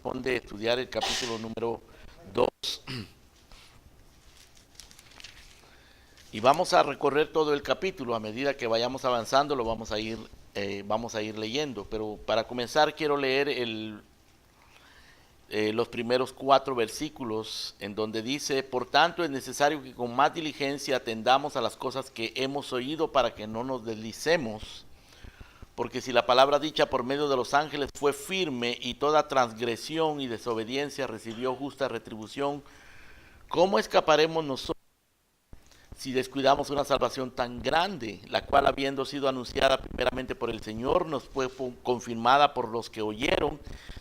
corresponde estudiar el capítulo número 2. Y vamos a recorrer todo el capítulo. A medida que vayamos avanzando lo vamos a ir leyendo. Pero para comenzar quiero leer los primeros 4 versículos en donde dice: por tanto es necesario que con más diligencia atendamos a las cosas que hemos oído para que no nos deslicemos. Porque si la palabra dicha por medio de los ángeles fue firme y toda transgresión y desobediencia recibió justa retribución, ¿cómo escaparemos nosotros si descuidamos una salvación tan grande, la cual, habiendo sido anunciada primeramente por el Señor, nos fue confirmada por los que oyeron,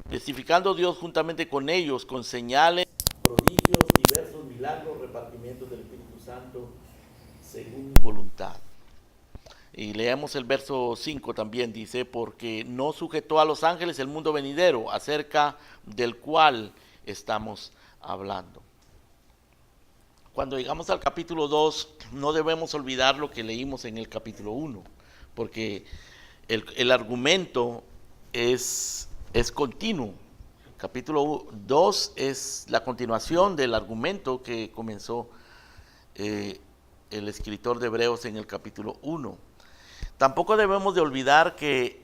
testificando Dios juntamente con ellos, con señales, prodigios, diversos milagros, repartimientos del Espíritu Santo, según voluntad? Y leemos el verso 5 también, dice: porque no sujetó a los ángeles el mundo venidero, acerca del cual estamos hablando. Cuando llegamos al capítulo 2, no debemos olvidar lo que leímos en el capítulo 1, porque el argumento es continuo. El capítulo 2 es la continuación del argumento que comenzó el escritor de Hebreos en el capítulo 1. Tampoco debemos de olvidar que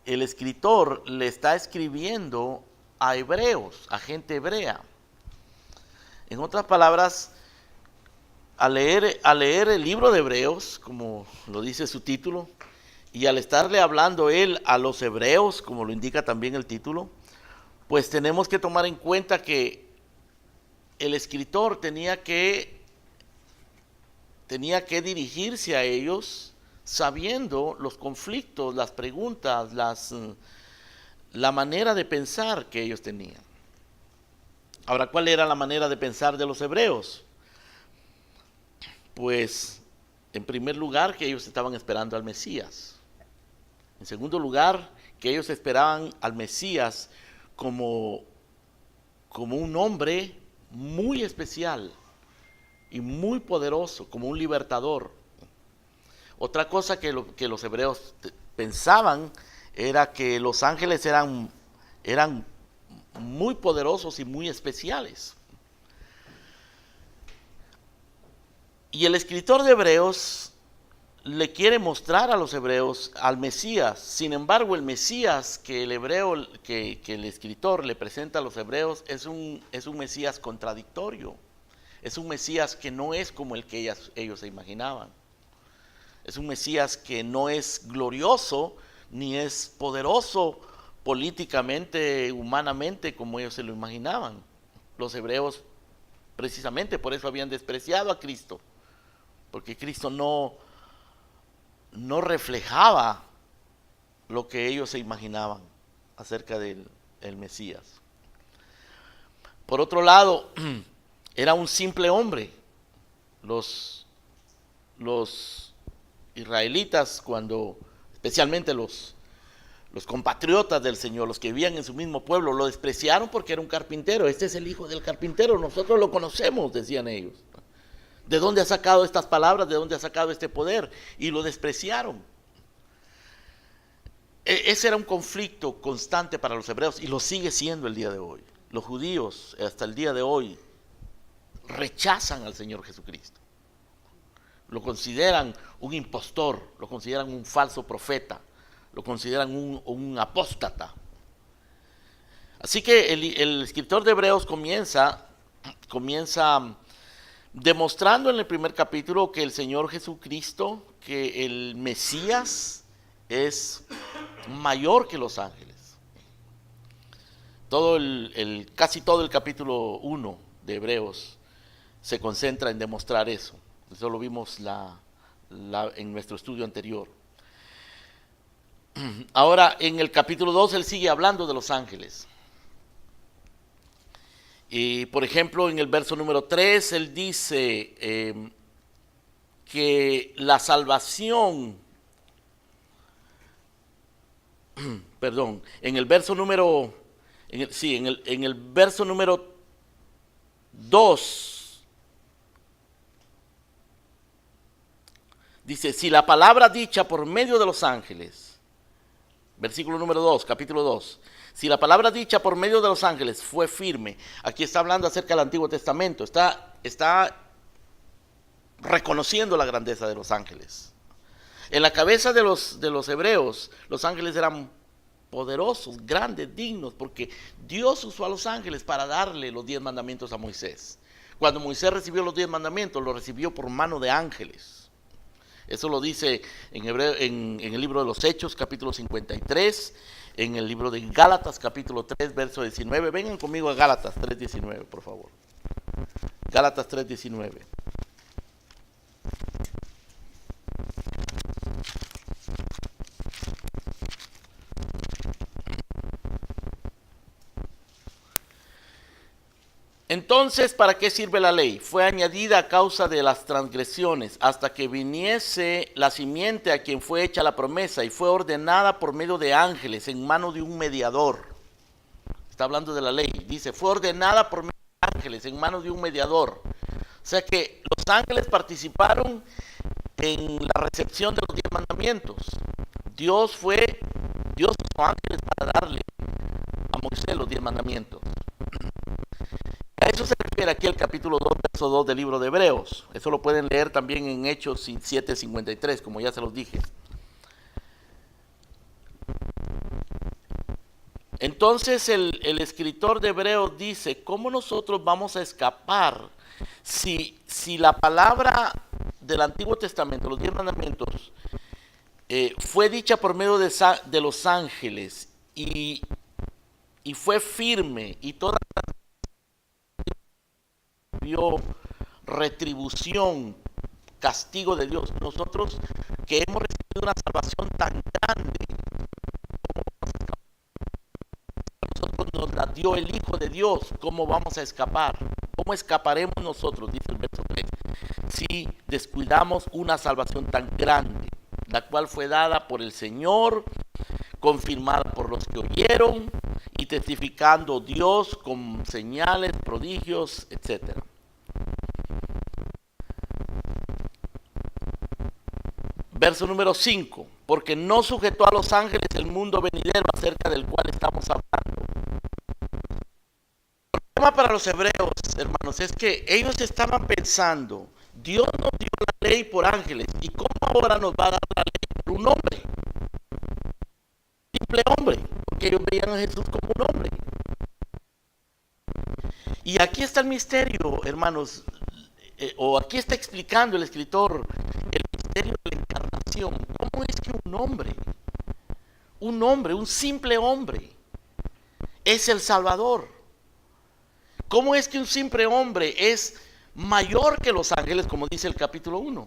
el escritor le está escribiendo a hebreos, a gente hebrea. En otras palabras, al leer el libro de Hebreos, como lo dice su título, y al estarle hablando él a los hebreos, como lo indica también el título, pues tenemos que tomar en cuenta que el escritor tenía que dirigirse a ellos sabiendo los conflictos, las preguntas, la manera de pensar que ellos tenían. Ahora, ¿cuál era la manera de pensar de los hebreos? Pues, en primer lugar, que ellos estaban esperando al Mesías. En segundo lugar, que ellos esperaban al Mesías como un hombre muy especial y muy poderoso, como un libertador. Otra cosa que los hebreos pensaban era que los ángeles eran muy poderosos y muy especiales. Y el escritor de Hebreos le quiere mostrar a los hebreos al Mesías. Sin embargo, el Mesías que el escritor le presenta a los hebreos es un Mesías contradictorio. Es un Mesías que no es como el que ellos se imaginaban. Es un Mesías que no es glorioso ni es poderoso políticamente, humanamente, como ellos se lo imaginaban. Los hebreos precisamente por eso habían despreciado a Cristo, porque Cristo no reflejaba lo que ellos se imaginaban acerca del Mesías. Por otro lado, era un simple hombre. Los israelitas, especialmente los compatriotas del Señor, los que vivían en su mismo pueblo, lo despreciaron porque era un carpintero. Este es el hijo del carpintero, nosotros lo conocemos, decían ellos. ¿De dónde ha sacado estas palabras? ¿De dónde ha sacado este poder? Y lo despreciaron. Ese era un conflicto constante para los hebreos y lo sigue siendo el día de hoy. Los judíos hasta el día de hoy rechazan al Señor Jesucristo. Lo consideran un impostor, lo consideran un falso profeta, lo consideran un apóstata. Así que el escritor de Hebreos comienza demostrando en el primer capítulo que el Señor Jesucristo, que el Mesías es mayor que los ángeles. Casi todo el capítulo 1 de Hebreos se concentra en demostrar eso. Eso lo vimos en nuestro estudio anterior. Ahora, en el capítulo 2, él sigue hablando de los ángeles. Y, por ejemplo, en el verso número 3, él dice que la salvación, perdón, en el verso número 2, dice: si la palabra dicha por medio de los ángeles Versículo número 2, capítulo 2. Si la palabra dicha por medio de los ángeles fue firme, aquí está hablando acerca del Antiguo Testamento, está reconociendo la grandeza de los ángeles. En la cabeza de los hebreos, los ángeles eran poderosos, grandes, dignos, porque Dios usó a los ángeles para darle los 10 mandamientos a Moisés. Cuando Moisés recibió los 10 mandamientos, los recibió por mano de ángeles. Eso lo dice en el libro de los Hechos, capítulo 53, en el libro de Gálatas, capítulo 3, verso 19. Vengan conmigo a Gálatas 3:19, por favor. Gálatas 3:19. Entonces, ¿para qué sirve la ley? Fue añadida a causa de las transgresiones, hasta que viniese la simiente a quien fue hecha la promesa, y fue ordenada por medio de ángeles en mano de un mediador. Está hablando de la ley. Dice, fue ordenada por medio de ángeles en mano de un mediador. O sea que los ángeles participaron en la recepción de los 10 mandamientos. Dios usó ángeles para darle a Moisés los 10 mandamientos. A eso se refiere aquí el capítulo 2, verso 2 del libro de Hebreos. Eso lo pueden leer también en Hechos 7:53, como ya se los dije. Entonces el escritor de Hebreos dice, ¿cómo nosotros vamos a escapar si la palabra del Antiguo Testamento, los 10 mandamientos, fue dicha por medio de los ángeles y fue firme y toda vio retribución, castigo de Dios? Nosotros que hemos recibido una salvación tan grande, nosotros nos la dio el Hijo de Dios, ¿cómo vamos a escapar? ¿Cómo escaparemos nosotros? Dice el verso 3, si descuidamos una salvación tan grande, la cual fue dada por el Señor, confirmada por los que oyeron y testificando Dios con señales, prodigios, etc. Verso número 5, porque no sujetó a los ángeles el mundo venidero acerca del cual estamos hablando. El problema para los hebreos, hermanos, es que ellos estaban pensando, Dios nos dio la ley por ángeles, ¿y cómo ahora nos va a dar la ley por un hombre? Simple hombre, porque ellos veían a Jesús como un hombre. Y aquí está el misterio, hermanos, o aquí está explicando el escritor el misterio de la encarnación. ¿Cómo es que un simple hombre, es el Salvador? ¿Cómo es que un simple hombre es mayor que los ángeles, como dice el capítulo 1?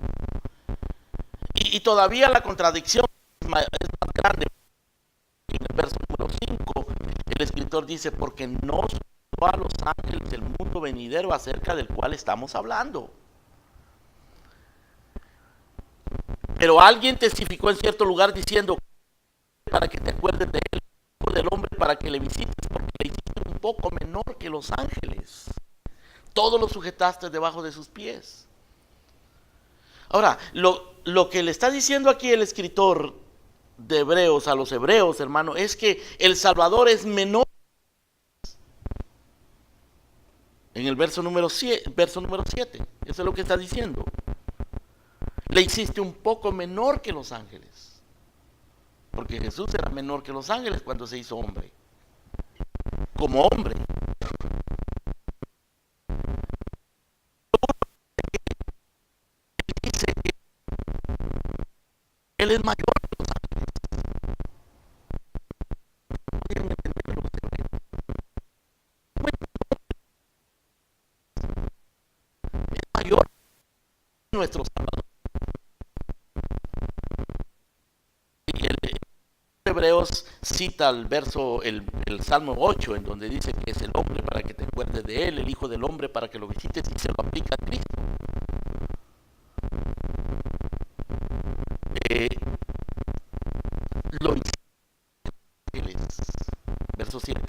Y todavía la contradicción es más grande. En el verso número 5, el escritor dice, porque no sujetó a los ángeles del mundo venidero acerca del cual estamos hablando. Pero alguien testificó en cierto lugar diciendo, para que te acuerdes de él, Hijo del hombre, para que le visites, porque le hiciste un poco menor que los ángeles. Todo lo sujetaste debajo de sus pies. Ahora, lo que le está diciendo aquí el escritor de Hebreos a los hebreos, hermano, es que el Salvador es menor. En el verso número 7, eso es lo que está diciendo. Le hiciste un poco menor que los ángeles, porque Jesús era menor que los ángeles cuando se hizo hombre, como hombre. Dice que Él es mayor que los ángeles. Es mayor que nuestro Salvador. Y el Hebreos cita el Salmo 8, en donde dice que es el hombre para que te acuerdes de él, el Hijo del hombre para que lo visites, y se lo aplica a Cristo. Lo hiciste, verso 7.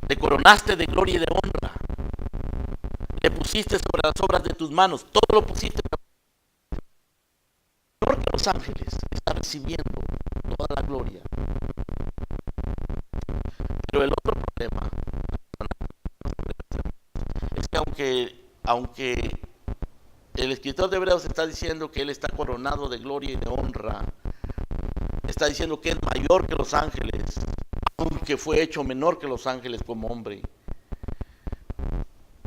Le coronaste de gloria y de honra. Le pusiste sobre las obras de tus manos. Todo lo pusiste. Menor que los ángeles está recibiendo toda la gloria. Pero el otro problema es que aunque el escritor de Hebreos está diciendo que él está coronado de gloria y de honra, está diciendo que es mayor que los ángeles, aunque fue hecho menor que los ángeles como hombre.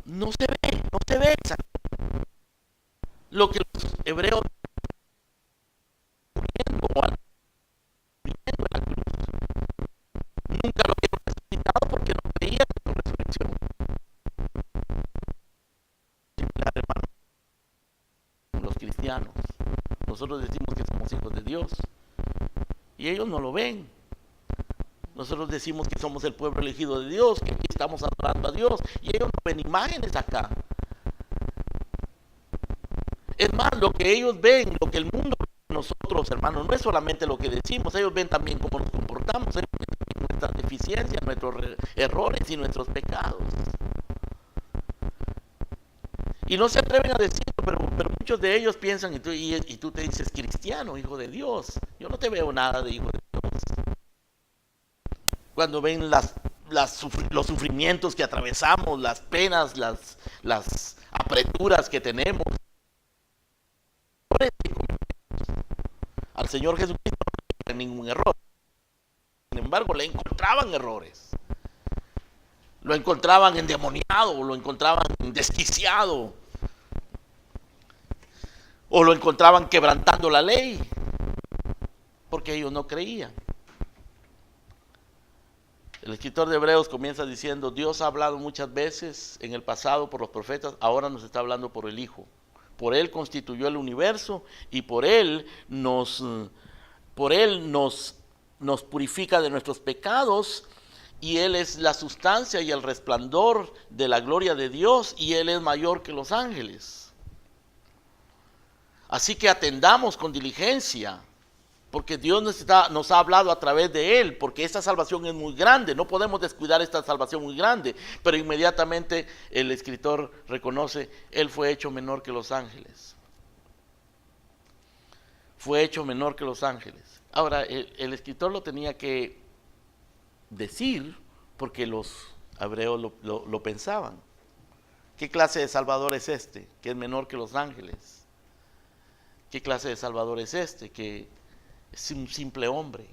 No se ve exactamente lo que los hebreos muriendo en la cruz. Nunca lo vieron resucitado porque no creían en su resurrección. Similar, hermano, los cristianos. Nosotros decimos que somos hijos de Dios y ellos no lo ven. Nosotros decimos que somos el pueblo elegido de Dios, que aquí estamos adorando a Dios, y ellos no ven imágenes acá. Es más, lo que ellos ven, lo que el mundo ve de nosotros, hermanos, no es solamente lo que decimos, ellos ven también cómo nos comportamos, ellos ven también nuestras deficiencias, nuestros errores y nuestros pecados. Y no se atreven a decirlo, pero muchos de ellos piensan, y tú te dices cristiano, hijo de Dios. Yo no te veo nada de hijo de Dios. Cuando ven los sufrimientos que atravesamos, las penas, las apreturas que tenemos, al Señor Jesucristo no le ningún error. Sin embargo, le encontraban errores. Lo encontraban endemoniado, lo encontraban desquiciado, o lo encontraban quebrantando la ley, porque ellos no creían. El escritor de Hebreos comienza diciendo: Dios ha hablado muchas veces en el pasado por los profetas, ahora nos está hablando por el Hijo. Por Él constituyó el universo y por Él nos purifica de nuestros pecados, y Él es la sustancia y el resplandor de la gloria de Dios, y Él es mayor que los ángeles. Así que atendamos con diligencia, porque Dios nos ha hablado a través de Él, porque esta salvación es muy grande, no podemos descuidar esta salvación muy grande, pero inmediatamente el escritor reconoce: Él fue hecho menor que los ángeles. Fue hecho menor que los ángeles. Ahora, el escritor lo tenía que decir porque los hebreos lo pensaban. ¿Qué clase de Salvador es este, que es menor que los ángeles? ¿Qué clase de Salvador es este, que es un simple hombre?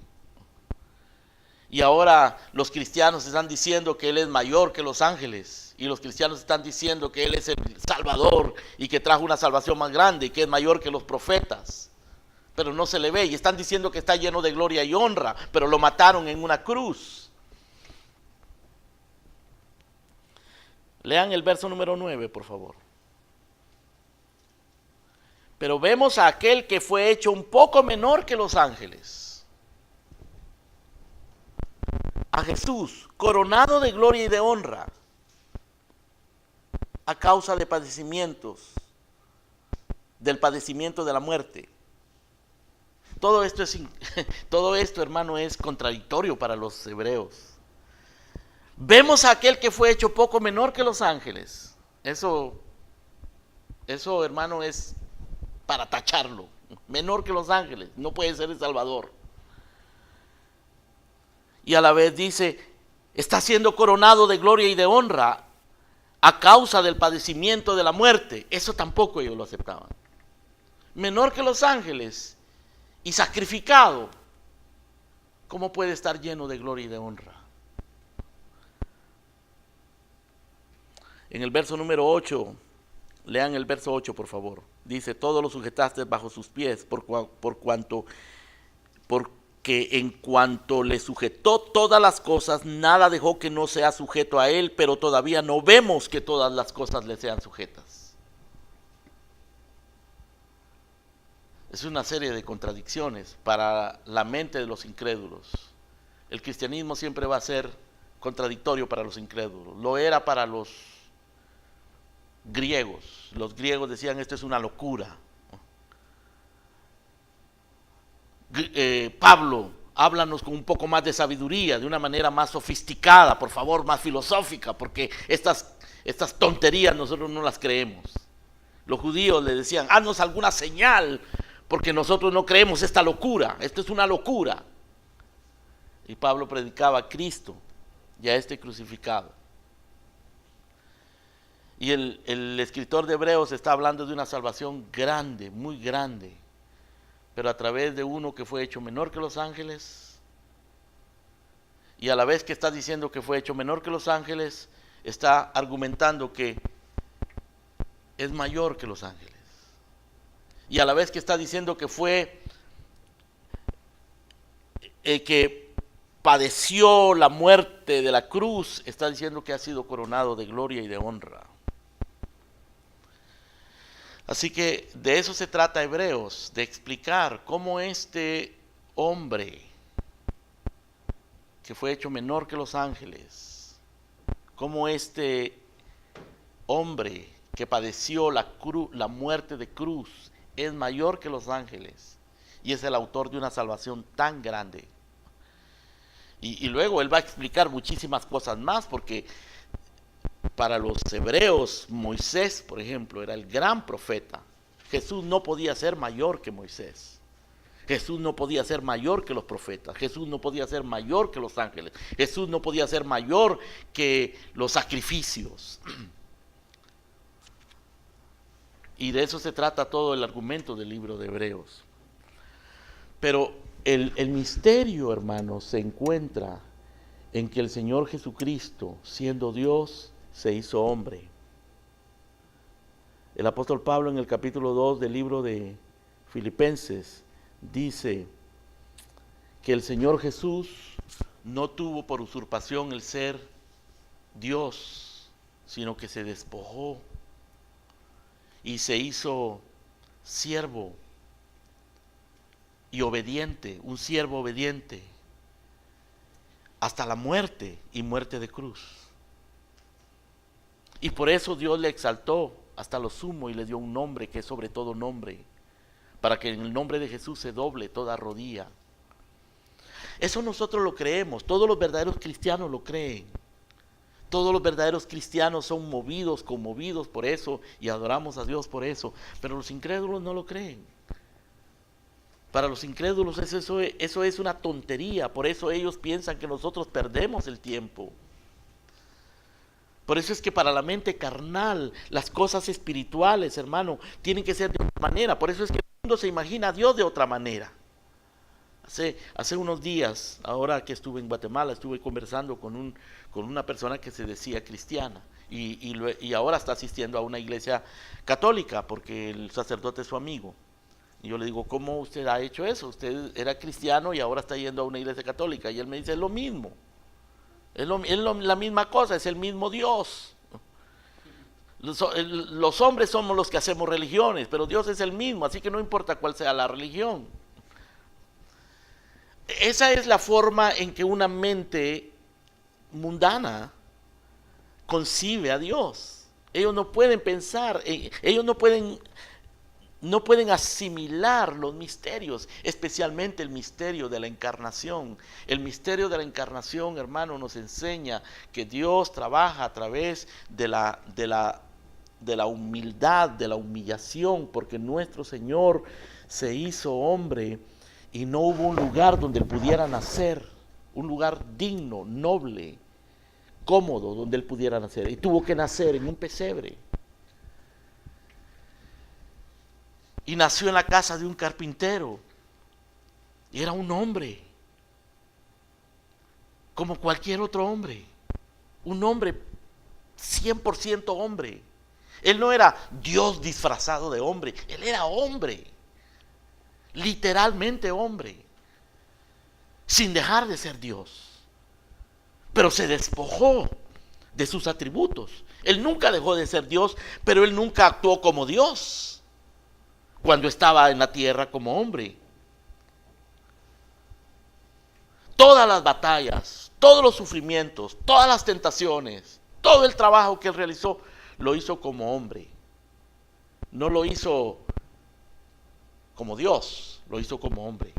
Y ahora los cristianos están diciendo que Él es mayor que los ángeles, y los cristianos están diciendo que Él es el Salvador y que trajo una salvación más grande y que es mayor que los profetas, pero no se le ve, y están diciendo que está lleno de gloria y honra, pero lo mataron en una cruz. Lean el verso número 9, por favor. Pero vemos a aquel que fue hecho un poco menor que los ángeles, a Jesús, coronado de gloria y de honra, a causa de padecimientos, del padecimiento de la muerte. Todo esto, hermano, es contradictorio para los hebreos. Vemos a aquel que fue hecho poco menor que los ángeles. Eso, hermano, es para tacharlo. Menor que los ángeles, no puede ser el Salvador. Y a la vez dice: está siendo coronado de gloria y de honra a causa del padecimiento de la muerte. Eso tampoco ellos lo aceptaban. Menor que los ángeles y sacrificado, ¿cómo puede estar lleno de gloria y de honra? En el verso número 8, lean el verso 8, por favor. Dice: todo lo sujetaste bajo sus pies, porque en cuanto le sujetó todas las cosas, nada dejó que no sea sujeto a él, pero todavía no vemos que todas las cosas le sean sujetas. Es una serie de contradicciones para la mente de los incrédulos. El cristianismo siempre va a ser contradictorio para los incrédulos. Lo era para los griegos. Los griegos decían: esto es una locura. Pablo, háblanos con un poco más de sabiduría, de una manera más sofisticada, por favor, más filosófica, porque estas tonterías nosotros no las creemos. Los judíos le decían: haznos alguna señal, porque nosotros no creemos esta locura, esto es una locura. Y Pablo predicaba a Cristo y a este crucificado. Y el escritor de Hebreos está hablando de una salvación grande, muy grande, pero a través de uno que fue hecho menor que los ángeles. Y a la vez que está diciendo que fue hecho menor que los ángeles, está argumentando que es mayor que los ángeles. Y a la vez que está diciendo que fue que padeció la muerte de la cruz, está diciendo que ha sido coronado de gloria y de honra. Así que de eso se trata Hebreos, de explicar cómo este hombre que fue hecho menor que los ángeles, cómo este hombre que padeció la muerte de cruz es mayor que los ángeles y es el autor de una salvación tan grande. Y luego él va a explicar muchísimas cosas más, porque para los hebreos, Moisés, por ejemplo, era el gran profeta. Jesús no podía ser mayor que Moisés. Jesús no podía ser mayor que los profetas. Jesús no podía ser mayor que los ángeles. Jesús no podía ser mayor que los sacrificios. Y de eso se trata todo el argumento del libro de Hebreos. Pero el misterio, hermanos, se encuentra en que el Señor Jesucristo, siendo Dios, se hizo hombre. El apóstol Pablo en el capítulo 2 del libro de Filipenses dice que el Señor Jesús no tuvo por usurpación el ser Dios, sino que se despojó y se hizo siervo y obediente, un siervo obediente, hasta la muerte y muerte de cruz. Y por eso Dios le exaltó hasta lo sumo y le dio un nombre que es sobre todo nombre, para que en el nombre de Jesús se doble toda rodilla. Eso nosotros lo creemos, todos los verdaderos cristianos lo creen. Todos los verdaderos cristianos son movidos, conmovidos por eso y adoramos a Dios por eso, pero los incrédulos no lo creen. Para los incrédulos eso es una tontería, por eso ellos piensan que nosotros perdemos el tiempo. Por eso es que para la mente carnal, las cosas espirituales, hermano, tienen que ser de otra manera. Por eso es que el mundo se imagina a Dios de otra manera. Hace unos días, ahora que estuve en Guatemala, estuve conversando con una persona que se decía cristiana y ahora está asistiendo a una iglesia católica porque el sacerdote es su amigo. Y yo le digo, ¿cómo usted ha hecho eso? Usted era cristiano y ahora está yendo a una iglesia católica. Y él me dice, es lo mismo. Es la misma cosa, es el mismo Dios. Los hombres somos los que hacemos religiones, pero Dios es el mismo, así que no importa cuál sea la religión. Esa es la forma en que una mente mundana concibe a Dios. Ellos no pueden pensar, ellos no pueden asimilar los misterios, especialmente el misterio de la encarnación. El misterio de la encarnación, hermano, nos enseña que Dios trabaja a través de la humildad, de la humillación, porque nuestro Señor se hizo hombre y no hubo un lugar donde él pudiera nacer, un lugar digno, noble, cómodo donde él pudiera nacer, y tuvo que nacer en un pesebre. Y nació en la casa de un carpintero. Y era un hombre, como cualquier otro hombre. Un hombre, 100% hombre. Él no era Dios disfrazado de hombre. Él era hombre. Literalmente hombre. Sin dejar de ser Dios. Pero se despojó de sus atributos. Él nunca dejó de ser Dios, pero él nunca actuó como Dios cuando estaba en la tierra como hombre. Todas las batallas, todos los sufrimientos, todas las tentaciones, todo el trabajo que él realizó, lo hizo como hombre. No lo hizo como Dios, lo hizo como hombre.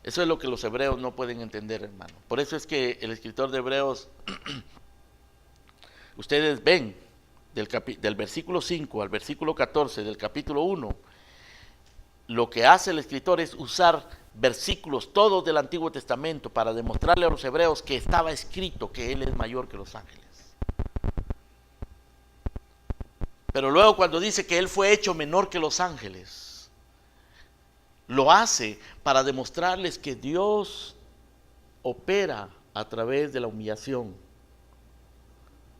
Eso es lo que los hebreos no pueden entender, hermano. Por eso es que el escritor de Hebreos, ustedes ven, del versículo 5 al versículo 14 del capítulo 1, lo que hace el escritor es usar versículos todos del Antiguo Testamento para demostrarle a los hebreos que estaba escrito que Él es mayor que los ángeles. Pero luego cuando dice que Él fue hecho menor que los ángeles, lo hace para demostrarles que Dios opera a través de la humillación,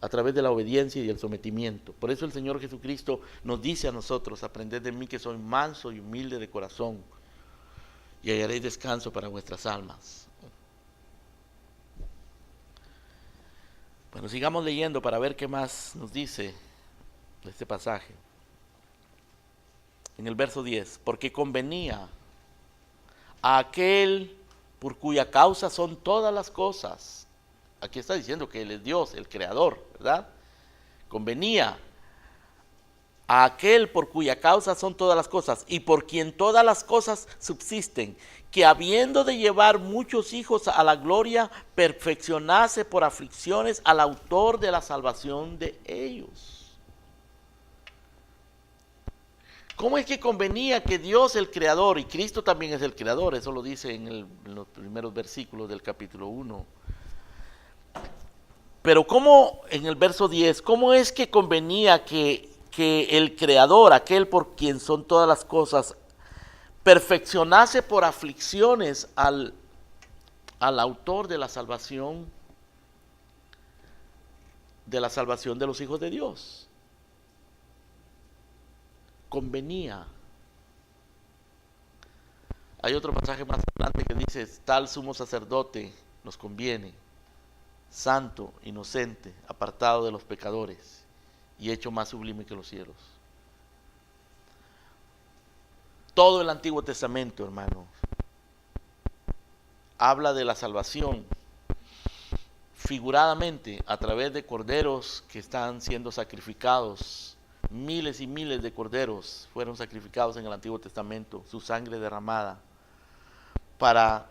a través de la obediencia y el sometimiento. Por eso el Señor Jesucristo nos dice a nosotros: aprended de mí que soy manso y humilde de corazón, y hallaréis descanso para vuestras almas. Bueno, sigamos leyendo para ver qué más nos dice este pasaje. En el verso 10, porque convenía a aquel por cuya causa son todas las cosas. Aquí está diciendo que Él es Dios, el creador, ¿verdad? Convenía a aquel por cuya causa son todas las cosas y por quien todas las cosas subsisten, que habiendo de llevar muchos hijos a la gloria, perfeccionase por aflicciones al autor de la salvación de ellos. ¿Cómo es que convenía que Dios, el creador, y Cristo también es el creador? Eso lo dice en los primeros versículos del capítulo 1. Pero ¿cómo, en el verso 10, cómo es que convenía que el creador, aquel por quien son todas las cosas, perfeccionase por aflicciones al autor de la salvación de los hijos de Dios? Convenía. Hay otro pasaje más adelante que dice: tal sumo sacerdote nos conviene, santo, inocente, apartado de los pecadores y hecho más sublime que los cielos. Todo el Antiguo Testamento, hermano, habla de la salvación figuradamente a través de corderos que están siendo sacrificados. Miles y miles de corderos fueron sacrificados en el Antiguo Testamento, su sangre derramada, para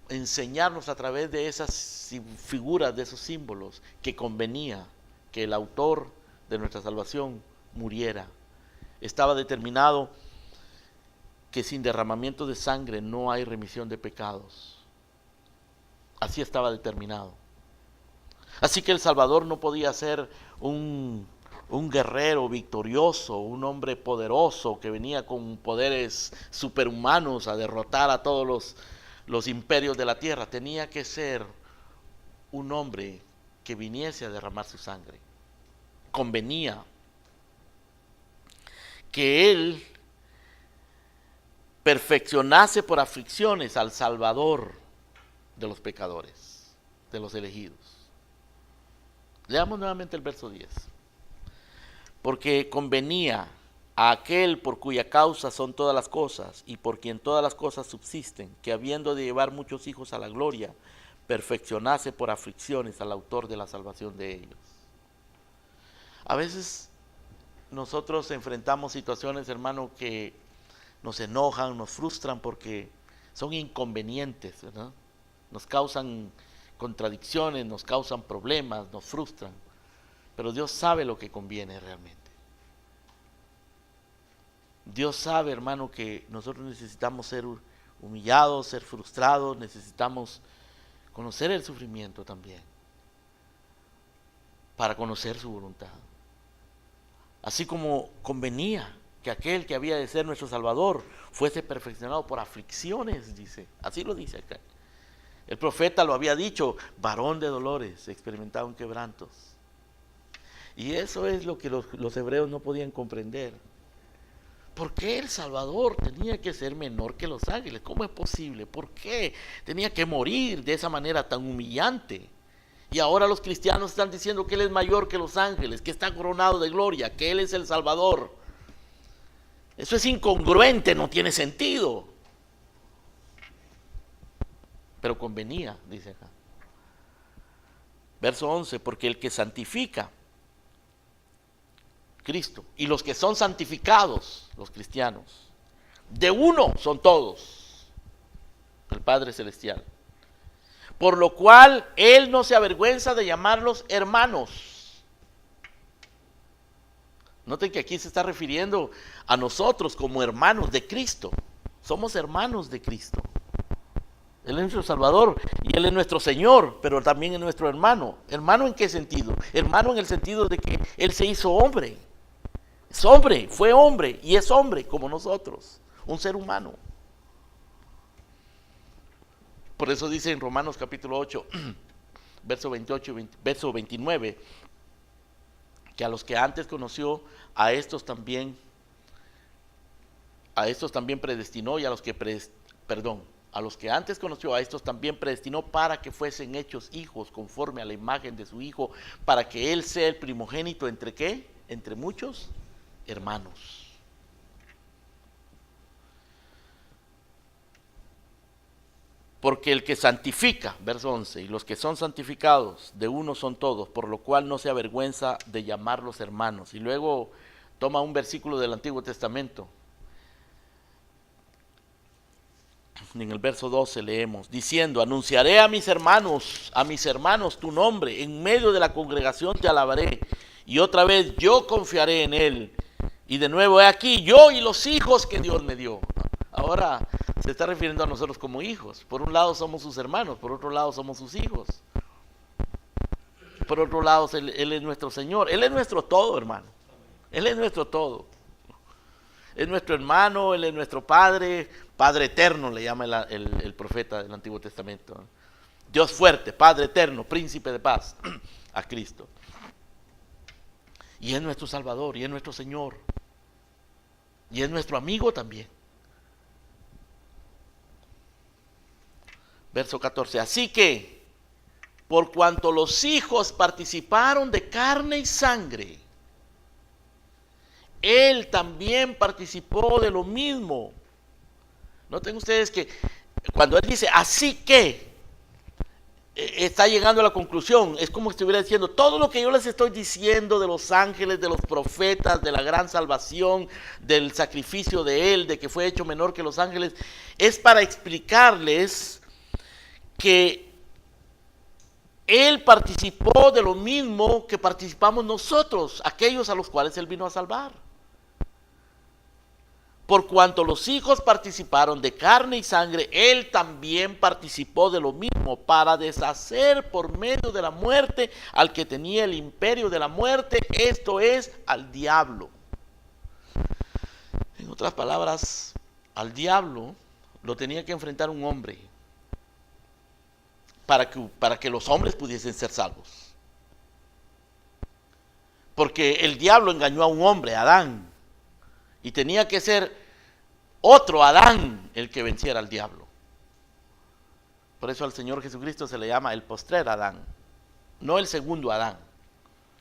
enseñarnos a través de esas figuras, de esos símbolos, que convenía que el autor de nuestra salvación muriera. Estaba determinado que sin derramamiento de sangre no hay remisión de pecados. Así estaba determinado. Así que el Salvador no podía ser un guerrero victorioso, un hombre poderoso que venía con poderes superhumanos a derrotar a todos los imperios de la tierra. Tenía que ser un hombre que viniese a derramar su sangre. Convenía que Él perfeccionase por aflicciones al Salvador de los pecadores, de los elegidos. Leamos nuevamente el verso 10. Porque convenía a aquel por cuya causa son todas las cosas y por quien todas las cosas subsisten, que habiendo de llevar muchos hijos a la gloria, perfeccionase por aflicciones al autor de la salvación de ellos. A veces nosotros enfrentamos situaciones, hermano, que nos enojan, nos frustran porque son inconvenientes, ¿verdad? Nos causan contradicciones, nos causan problemas, nos frustran. Pero Dios sabe lo que conviene realmente. Dios sabe, hermano, que nosotros necesitamos ser humillados, ser frustrados, necesitamos conocer el sufrimiento también, para conocer su voluntad. Así como convenía que aquel que había de ser nuestro Salvador fuese perfeccionado por aflicciones, dice. Así lo dice acá. El profeta lo había dicho: varón de dolores, experimentado en quebrantos. Y eso es lo que los hebreos no podían comprender. ¿Por qué el Salvador tenía que ser menor que los ángeles? ¿Cómo es posible? ¿Por qué tenía que morir de esa manera tan humillante? Y ahora los cristianos están diciendo que Él es mayor que los ángeles, que está coronado de gloria, que Él es el Salvador. Eso es incongruente, no tiene sentido. Pero convenía, dice acá. Verso 11, porque el que santifica, Cristo, y los que son santificados, los cristianos, de uno son todos, el Padre Celestial. Por lo cual Él no se avergüenza de llamarlos hermanos. Noten que aquí se está refiriendo a nosotros como hermanos de Cristo. Somos hermanos de Cristo. Él es nuestro Salvador y Él es nuestro Señor, pero también es nuestro hermano. ¿Hermano en qué sentido? Hermano en el sentido de que Él se hizo hombre. Es hombre, fue hombre y es hombre como nosotros, un ser humano. Por eso dice en Romanos capítulo 8, verso 28, verso 29, que a los que antes conoció, a estos también predestinó, y a los que a los que antes conoció, a estos también predestinó para que fuesen hechos hijos conforme a la imagen de su Hijo, para que Él sea el primogénito entre ¿qué? Entre muchos hermanos. Porque el que santifica, verso 11, y los que son santificados, de uno son todos, por lo cual no se avergüenza de llamarlos hermanos. Y luego toma un versículo del Antiguo Testamento. En el verso 12 leemos, diciendo, anunciaré a mis hermanos tu nombre, en medio de la congregación te alabaré, y otra vez yo confiaré en él. Y de nuevo, he aquí, yo y los hijos que Dios me dio. Ahora se está refiriendo a nosotros como hijos. Por un lado somos sus hermanos, por otro lado somos sus hijos. Por otro lado, Él es nuestro Señor. Él es nuestro todo, hermano. Él es nuestro todo. Es nuestro hermano, Él es nuestro Padre, Padre eterno le llama el profeta del Antiguo Testamento. Dios fuerte, Padre eterno, príncipe de paz, a Cristo. Y es nuestro Salvador, y es nuestro Señor. Y es nuestro amigo también. Verso 14, así que, por cuanto los hijos participaron de carne y sangre, Él también participó de lo mismo. Noten ustedes que cuando Él dice, así que, está llegando a la conclusión. Es como si estuviera diciendo, todo lo que yo les estoy diciendo de los ángeles, de los profetas, de la gran salvación, del sacrificio de Él, de que fue hecho menor que los ángeles, es para explicarles que Él participó de lo mismo que participamos nosotros, aquellos a los cuales Él vino a salvar. Por cuanto los hijos participaron de carne y sangre, Él también participó de lo mismo, para deshacer por medio de la muerte al que tenía el imperio de la muerte, esto es, al diablo. En otras palabras, al diablo lo tenía que enfrentar un hombre, para que los hombres pudiesen ser salvos. Porque el diablo engañó a un hombre, Adán, y tenía que ser otro Adán el que venciera al diablo. Por eso al Señor Jesucristo se le llama el postrer Adán, no el segundo Adán,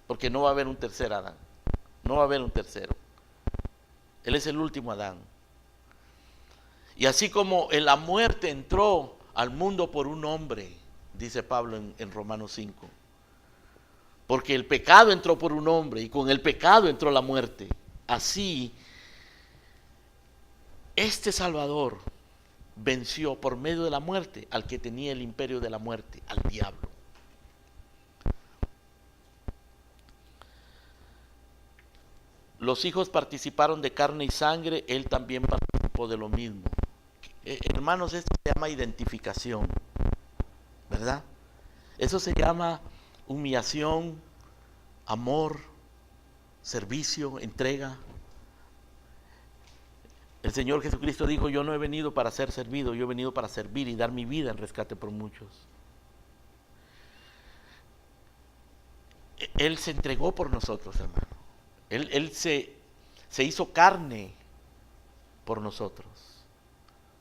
porque no va a haber un tercer Adán, no va a haber un tercero. Él es el último Adán. Y así como en la muerte entró al mundo por un hombre, dice Pablo en Romanos 5, porque el pecado entró por un hombre y con el pecado entró la muerte. Así, este Salvador venció por medio de la muerte al que tenía el imperio de la muerte, al diablo. Los hijos participaron de carne y sangre, Él también participó de lo mismo. Hermanos, esto se llama identificación, ¿verdad? Eso se llama humillación, amor, servicio, entrega. El Señor Jesucristo dijo, yo no he venido para ser servido, yo he venido para servir y dar mi vida en rescate por muchos. Él se entregó por nosotros, hermano. Él se hizo carne por nosotros.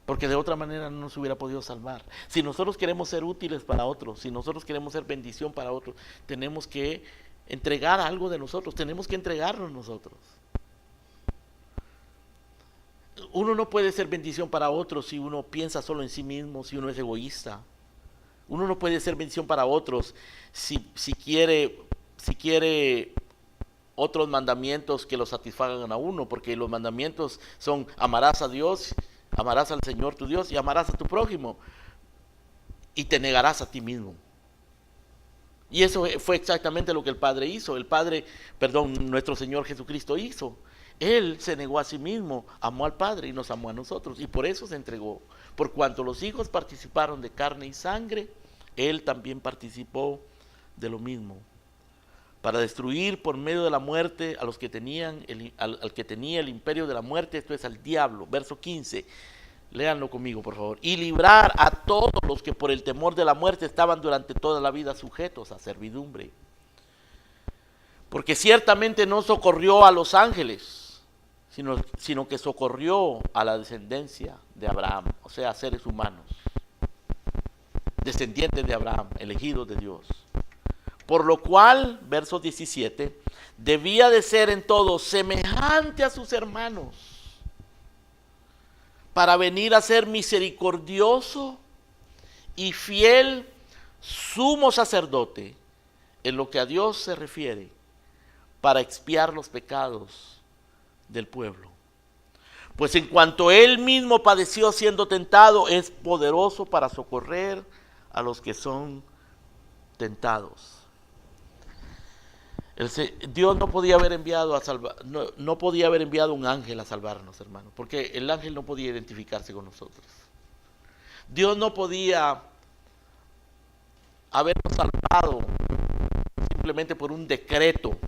Porque de otra manera no nos hubiera podido salvar. Si nosotros queremos ser útiles para otros, si nosotros queremos ser bendición para otros, tenemos que entregar algo de nosotros, tenemos que entregarnos nosotros. Uno no puede ser bendición para otros si uno piensa solo en sí mismo, si uno es egoísta. Uno no puede ser bendición para otros si quiere otros mandamientos que lo satisfagan a uno, porque los mandamientos son amarás a Dios, amarás al Señor tu Dios y amarás a tu prójimo y te negarás a ti mismo. Y eso fue exactamente lo que el Padre hizo, nuestro Señor Jesucristo hizo. Él se negó a sí mismo, amó al Padre y nos amó a nosotros. Y por eso se entregó. Por cuanto los hijos participaron de carne y sangre, Él también participó de lo mismo, para destruir por medio de la muerte a los que tenían al que tenía el imperio de la muerte, esto es al diablo. Verso 15, léanlo conmigo por favor. Y librar a todos los que por el temor de la muerte estaban durante toda la vida sujetos a servidumbre. Porque ciertamente no socorrió a los ángeles, sino que socorrió a la descendencia de Abraham, o sea, seres humanos, descendientes de Abraham, elegidos de Dios. Por lo cual, verso 17, debía de ser en todo semejante a sus hermanos, para venir a ser misericordioso y fiel sumo sacerdote en lo que a Dios se refiere, para expiar los pecados del pueblo. Pues en cuanto él mismo padeció siendo tentado, es poderoso para socorrer a los que son tentados. Dios no podía haber enviado no podía haber enviado un ángel a salvarnos, hermanos, porque el ángel no podía identificarse con nosotros. Dios no podía habernos salvado simplemente por un decreto,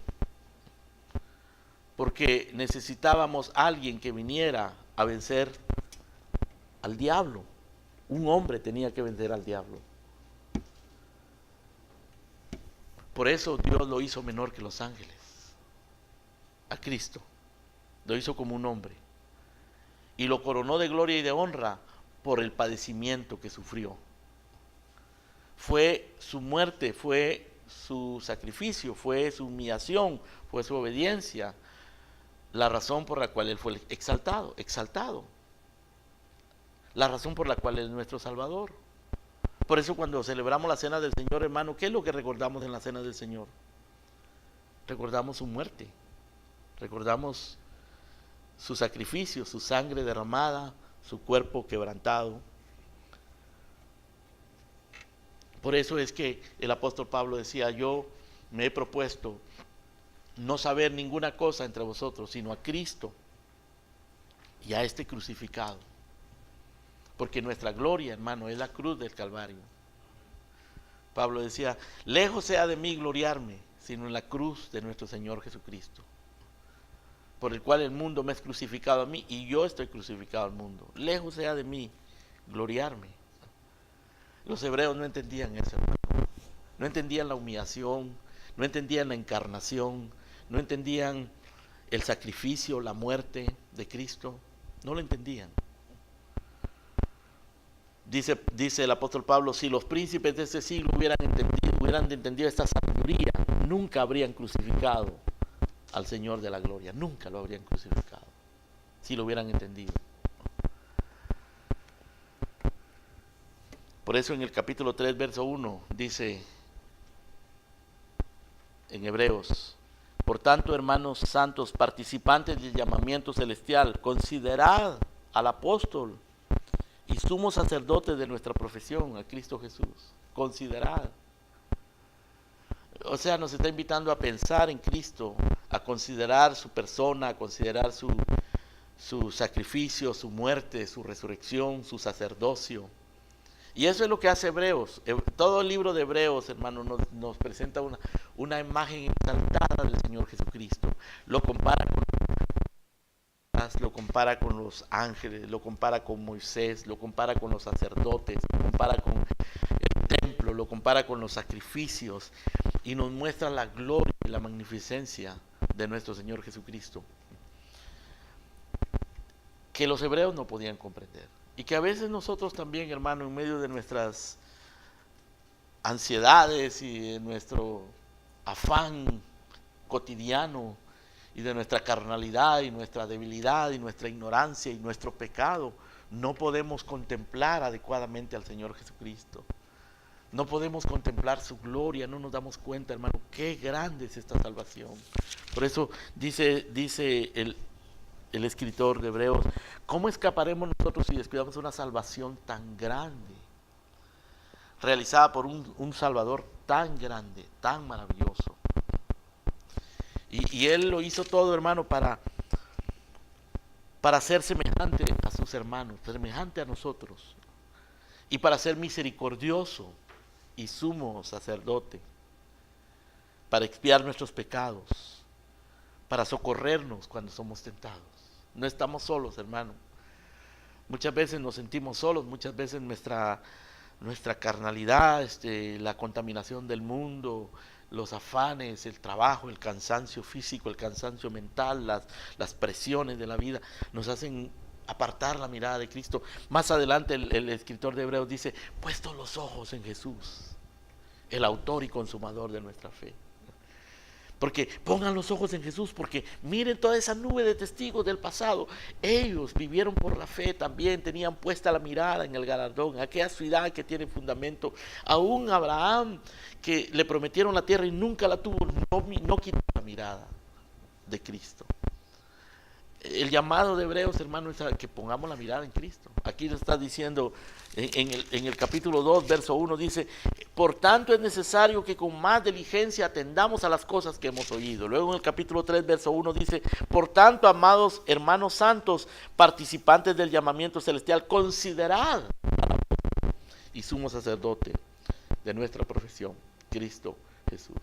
porque necesitábamos a alguien que viniera a vencer al diablo. Un hombre tenía que vencer al diablo. Por eso Dios lo hizo menor que los ángeles, a Cristo. Lo hizo como un hombre. Y lo coronó de gloria y de honra por el padecimiento que sufrió. Fue su muerte, fue su sacrificio, fue su humillación, fue su obediencia, la razón por la cual Él fue exaltado. La razón por la cual Él es nuestro Salvador. Por eso cuando celebramos la cena del Señor, hermano, ¿qué es lo que recordamos en la cena del Señor? Recordamos su muerte, recordamos su sacrificio, su sangre derramada, su cuerpo quebrantado. Por eso es que el apóstol Pablo decía, yo me he propuesto no saber ninguna cosa entre vosotros, sino a Cristo y a este crucificado. Porque nuestra gloria, hermano, es la cruz del Calvario. Pablo decía, lejos sea de mí gloriarme, sino en la cruz de nuestro Señor Jesucristo, por el cual el mundo me es crucificado a mí y yo estoy crucificado al mundo. Lejos sea de mí gloriarme. Los hebreos no entendían eso, hermano. No entendían la humillación, no entendían la encarnación, no entendían el sacrificio, la muerte de Cristo. No lo entendían. Dice el apóstol Pablo, si los príncipes de ese siglo hubieran entendido esta sabiduría, nunca habrían crucificado al Señor de la gloria, nunca lo habrían crucificado, si lo hubieran entendido. Por eso en el capítulo 3, verso 1, dice en Hebreos, por tanto, hermanos santos, participantes del llamamiento celestial, considerad al apóstol y sumo sacerdote de nuestra profesión, a Cristo Jesús. Considerad. O sea, nos está invitando a pensar en Cristo, a considerar su persona, a considerar su sacrificio, su muerte, su resurrección, su sacerdocio. Y eso es lo que hace Hebreos. Todo el libro de Hebreos, hermano, nos presenta una imagen exaltada del Señor Jesucristo. Lo compara con los ángeles, lo compara con Moisés, lo compara con los sacerdotes, lo compara con el templo, lo compara con los sacrificios y nos muestra la gloria y la magnificencia de nuestro Señor Jesucristo, que los hebreos no podían comprender y que a veces nosotros también, hermano, en medio de nuestras ansiedades y de nuestro afán cotidiano y de nuestra carnalidad y nuestra debilidad y nuestra ignorancia y nuestro pecado, no podemos contemplar adecuadamente al Señor Jesucristo. No podemos contemplar su gloria, no nos damos cuenta, hermano, qué grande es esta salvación. Por eso dice el escritor de Hebreos, ¿cómo escaparemos nosotros si descuidamos una salvación tan grande? Realizada por un Salvador tan grande, tan maravilloso. Y Él lo hizo todo, hermano, para para ser semejante a sus hermanos, semejante a nosotros, y para ser misericordioso y sumo sacerdote, para expiar nuestros pecados, para socorrernos cuando somos tentados. No estamos solos, hermano. Muchas veces nos sentimos solos, muchas veces nuestra carnalidad, la contaminación del mundo, los afanes, el trabajo, el cansancio físico, el cansancio mental, las presiones de la vida nos hacen apartar la mirada de Cristo. Más adelante el escritor de Hebreos dice: puestos los ojos en Jesús, el autor y consumador de nuestra fe. Porque pongan los ojos en Jesús, porque miren toda esa nube de testigos del pasado. Ellos vivieron por la fe también, tenían puesta la mirada en el galardón, aquella ciudad que tiene fundamento. Aún Abraham, que le prometieron la tierra y nunca la tuvo, no quitó la mirada de Cristo. El llamado de Hebreos, hermano, es a que pongamos la mirada en Cristo. Aquí lo está diciendo en el capítulo 2, verso 1, dice: por tanto es necesario que con más diligencia atendamos a las cosas que hemos oído. Luego en el capítulo 3, verso 1 dice: por tanto, amados hermanos santos, participantes del llamamiento celestial, considerad y sumo sacerdote de nuestra profesión, Cristo Jesús.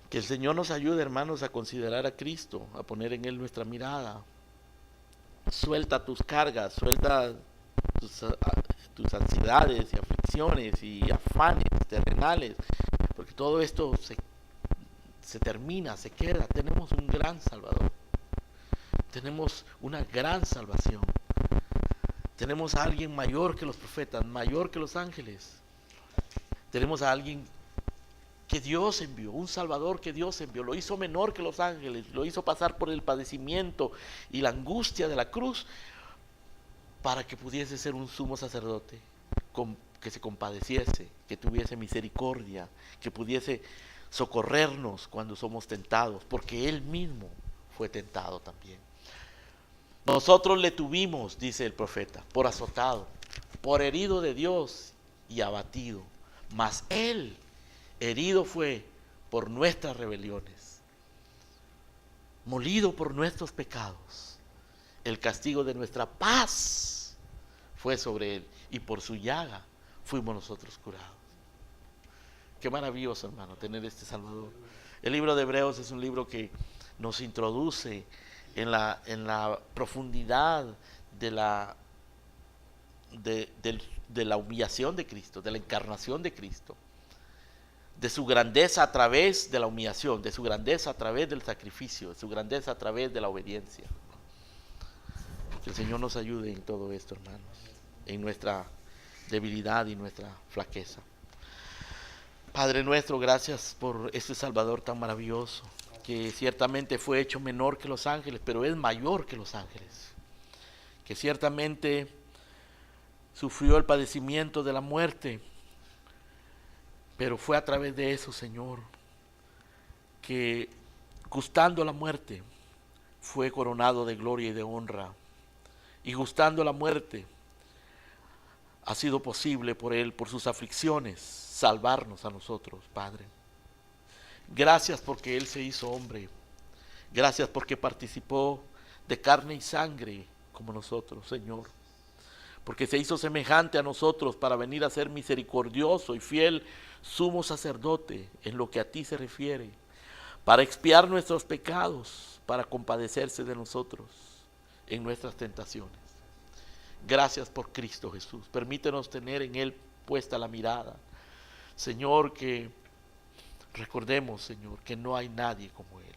Que el Señor nos ayude, hermanos, a considerar a Cristo, a poner en Él nuestra mirada. Suelta tus cargas, suelta tus ansiedades y aflicciones y afanes terrenales, porque todo esto se termina, se queda. Tenemos un gran Salvador, tenemos una gran salvación, tenemos a alguien mayor que los profetas, mayor que los ángeles, tenemos a alguien que Dios envió, un Salvador que Dios envió, lo hizo menor que los ángeles, lo hizo pasar por el padecimiento y la angustia de la cruz para que pudiese ser un sumo sacerdote, que se compadeciese, que tuviese misericordia, que pudiese socorrernos cuando somos tentados, porque Él mismo fue tentado también. Nosotros le tuvimos, dice el profeta, por azotado, por herido de Dios y abatido, mas Él herido fue por nuestras rebeliones, molido por nuestros pecados. El castigo de nuestra paz fue sobre Él, y por su llaga fuimos nosotros curados. Qué maravilloso, hermano, tener este Salvador. El libro de Hebreos es un libro que nos introduce en la profundidad de la humillación de Cristo, de la encarnación de Cristo, de su grandeza a través de la humillación, de su grandeza a través del sacrificio, de su grandeza a través de la obediencia. Que el Señor nos ayude en todo esto, hermanos, en nuestra debilidad y nuestra flaqueza. Padre nuestro, gracias por este Salvador tan maravilloso, que ciertamente fue hecho menor que los ángeles, pero es mayor que los ángeles, que ciertamente sufrió el padecimiento de la muerte, pero fue a través de eso, Señor, que gustando la muerte, fue coronado de gloria y de honra. Y gustando la muerte, ha sido posible por Él, por sus aflicciones, salvarnos a nosotros, Padre. Gracias porque Él se hizo hombre. Gracias porque participó de carne y sangre como nosotros, Señor. Porque se hizo semejante a nosotros para venir a ser misericordioso y fiel sumo sacerdote en lo que a ti se refiere, para expiar nuestros pecados, para compadecerse de nosotros en nuestras tentaciones. Gracias por Cristo Jesús. Permítenos tener en Él puesta la mirada. Señor, que recordemos, Señor, que no hay nadie como Él.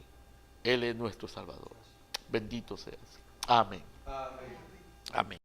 Él es nuestro Salvador. Bendito seas. Amén. Amén. Amén.